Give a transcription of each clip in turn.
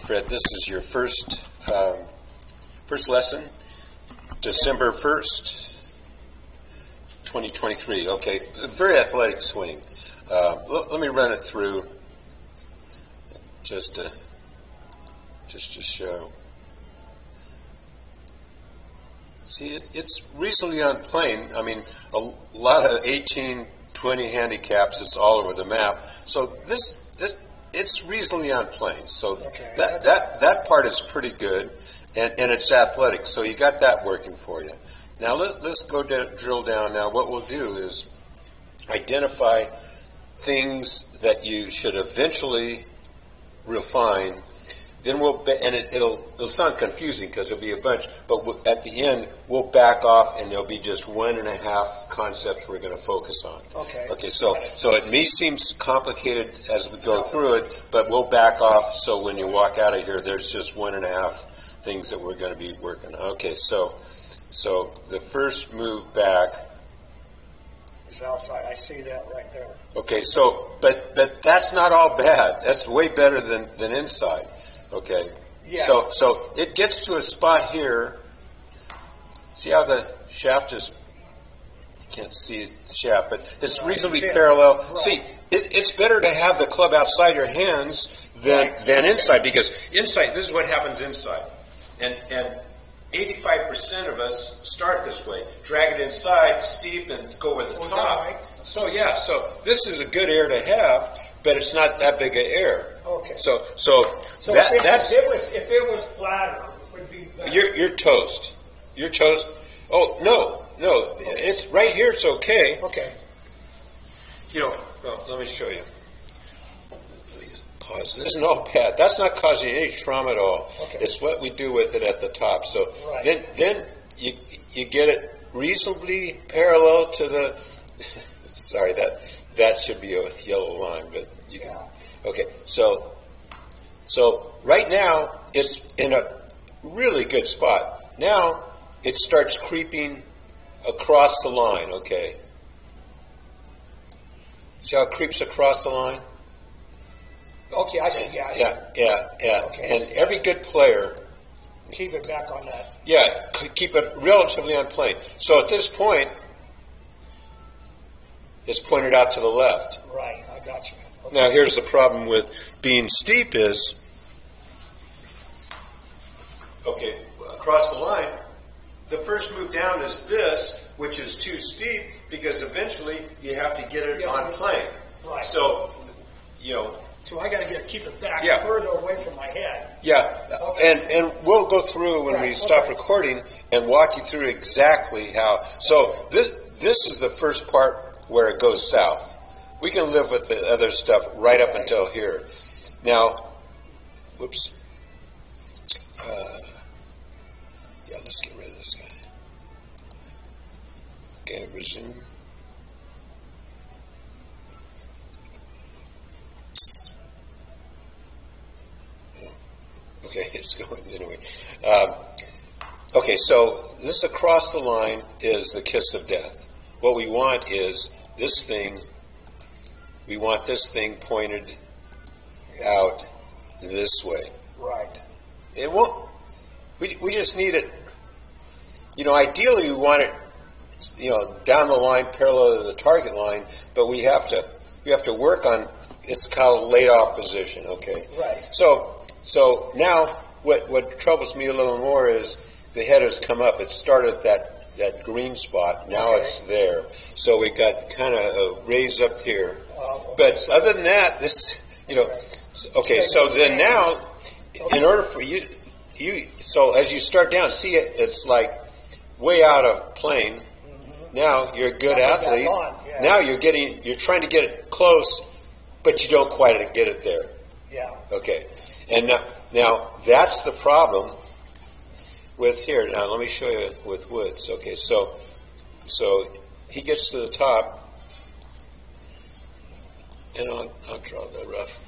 Fred, this is your first lesson, December 1st, 2023. Okay, a very athletic swing. Let me run it through just to show. See, it's reasonably on plane. I mean, a lot of 18, 20 handicaps. It's all over the map. So it's reasonably on plane. So okay. that part is pretty good, and it's athletic. So you got that working for you. Now let's go drill down. Now what we'll do is identify things that you should eventually refine. Then it'll sound confusing because there'll be a bunch, but at the end we'll back off, and there'll be just 1.5 concepts we're going to focus on. Okay. Okay. So it may seem complicated as we go through it, but we'll back off. So when you walk out of here, there's just 1.5 things that we're going to be working on. Okay. So the first move back is outside. I see that right there. Okay. So but that's not all bad. That's way better than inside. Okay. Yeah. So it gets to a spot here. See how the shaft is? You can't see the shaft, but it's reasonably parallel. Right. See, it's better to have the club outside your hands than inside, because inside, this is what happens inside, and 85% of us start this way. Drag it inside, steep, and go over the top. Right. So this is a good air to have, but it's not that big an air. Okay. So if it was flatter, it would be better. You're toast. You're toast. Oh no. Okay. It's right here. It's okay. Okay. Let me show you. Pause. This isn't all bad. That's not causing any trauma at all. Okay. It's what we do with it at the top. So then you get it reasonably parallel to the. Sorry, that should be a yellow line, but you can. Okay, so right now it's in a really good spot. Now it starts creeping across the line. Okay, see how it creeps across the line? Okay, I see. Yeah. Yeah. Okay, and every good player keep it back on that. Yeah, keep it relatively on plane. So at this point, it's pointed out to the left. Right, I got you. Okay. Now here's the problem with being steep is, okay, across the line, the first move down is this, which is too steep, because eventually you have to get it on plane. Right. So, So I got to keep it back further away from my head. Yeah, Okay. and we'll go through when we stop recording and walk you through exactly how. So this is the first part where it goes south. We can live with the other stuff right up until here. Now, whoops. Let's get rid of this guy. Okay, resume. Okay, it's going anyway. Okay, so this across the line is the kiss of death. What we want is this thing. We want this thing pointed out this way. Right. It won't. We just need it. Ideally, we want it, down the line, parallel to the target line. But we have to work on. It's called laid off position. Okay. Right. So now, what troubles me a little more is the head has come up. It started at that green spot. Now it's there. So we got kind of a raise up here. But other than that, this, okay. So then now, in order for you, so as you start down, see it, it's like way out of plane. Mm-hmm. Now you're a good athlete. Yeah. Now you're trying to get it close, but you don't quite get it there. Yeah. Okay. And now that's the problem with here. Now let me show you with Woods. Okay, so he gets to the top, and I'll draw the rough.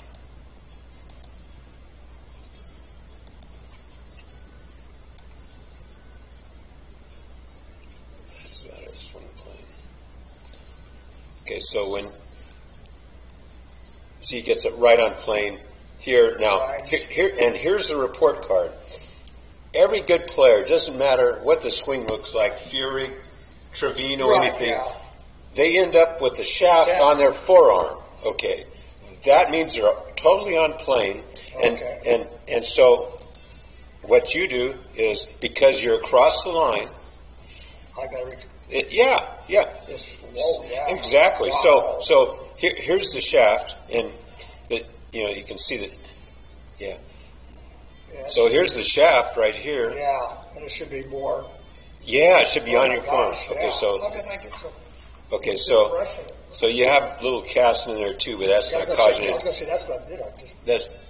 That's not a swing plane. Okay, so he gets it right on plane. here. Now, here's the report card. Every good player, doesn't matter what the swing looks like, Fury, Trevino, anything, they end up with the shaft on their forearm. Okay, that means they're totally on plane, and so what you do is, because you're across the line, I got exactly. Wow. So here's the shaft, and you can see that. Yeah. So here's the shaft right here. Yeah, and it should be more. Yeah, it should be on your forearm. Okay, Okay, so you have little casting in there too, but that's not causing any. I was going to say that's what I did.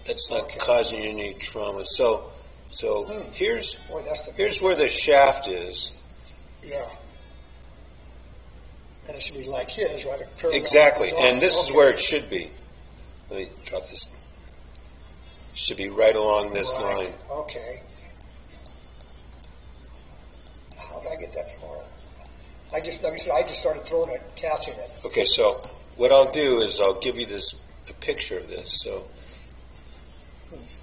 That's not causing any trauma. So here's Boy, where the shaft is. Yeah. And it should be like his, right? Exactly, and this is where it should be. Let me drop this. It should be right along this line. Okay. How did I get that far? I just started throwing it, casting it. Okay, so what I'll do is I'll give you a picture of this.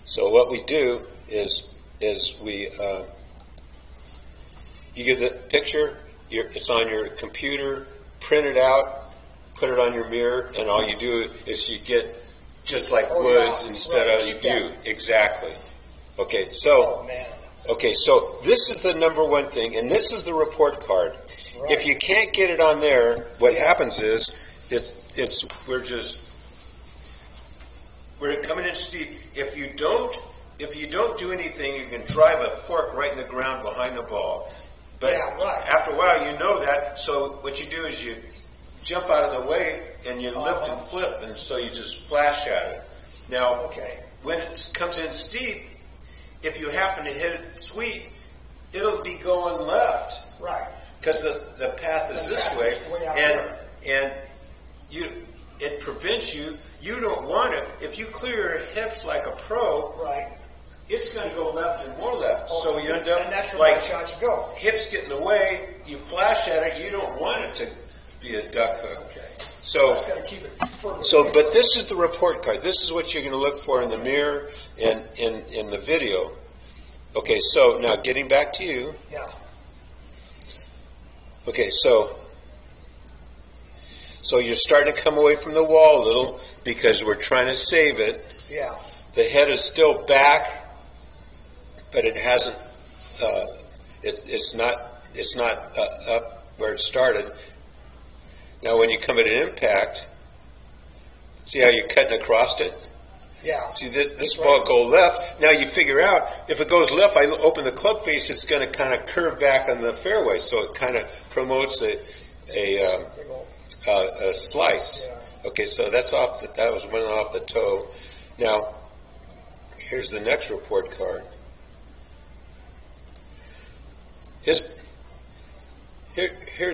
So what we do is we you get the picture. It's on your computer. Print it out. Put it on your mirror, and all you do is you get just like woods instead of you. Exactly. Okay, so so this is the number one thing, and this is the report card. Right. If you can't get it on there, what happens is we're coming in steep. If you don't do anything, you can drive a fork right in the ground behind the ball. But after a while, you know that. So what you do is you jump out of the way and you lift and flip, and so you just flash at it. Now, when it comes in steep, if you happen to hit it sweet, it'll be going left. Right. Because the path is this way, and it prevents you. You don't want it. If you clear your hips like a pro, it's going to go left and more left. So you end up like hips get in the way. You flash at it. You don't want it to be a duck hook. So but this is the report card. This is what you're going to look for in the mirror and in the video. Okay, so now getting back to you. Yeah. Okay, so you're starting to come away from the wall a little because we're trying to save it. Yeah. The head is still back, but it hasn't. It's not up where it started. Now, when you come at an impact, see how you're cutting across it? Yeah. See, this ball go left. Now you figure out, if it goes left, I open the club face, it's going to kind of curve back on the fairway, so it kind of promotes a slice. Yeah. Okay, so that was one off the toe. Now, here's the next report card. Here's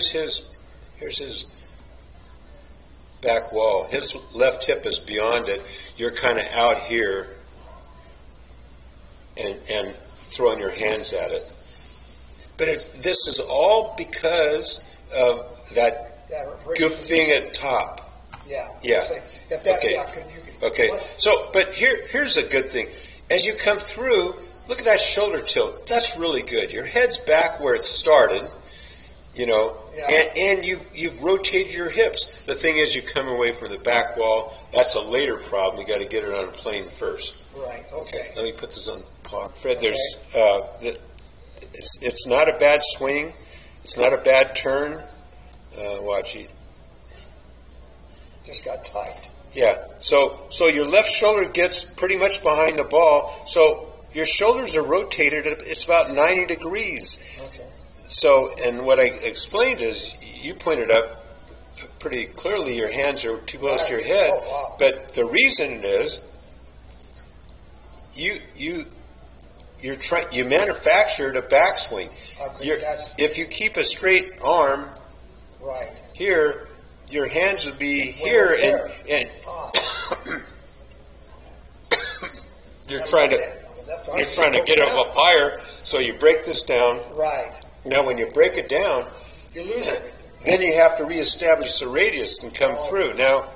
his back wall. His left hip is beyond it. You're kind of out here and throwing your hands at it. But this is all because of that goof thing at top. Yeah. Yeah. Okay. Okay. So, but here's a good thing. As you come through, look at that shoulder tilt. That's really good. Your head's back where it started. And you've rotated your hips. The thing is, you come away from the back wall. That's a later problem. You got to get it on a plane first. Right. Okay. Let me put this on pause. Fred, it's not a bad swing. It's not a bad turn. Watch it. Just got tight. Yeah. So your left shoulder gets pretty much behind the ball. So your shoulders are rotated. It's about 90 degrees. Okay. So, and what I explained is, you pointed out pretty clearly your hands are too close to your head. Oh, wow. But the reason is, you manufactured a backswing. If you keep a straight arm, here, your hands would be here, and you're trying to get them up higher. So you break this down. Right. Now, when you break it down, you lose it. Then you have to reestablish the radius and come through. Now,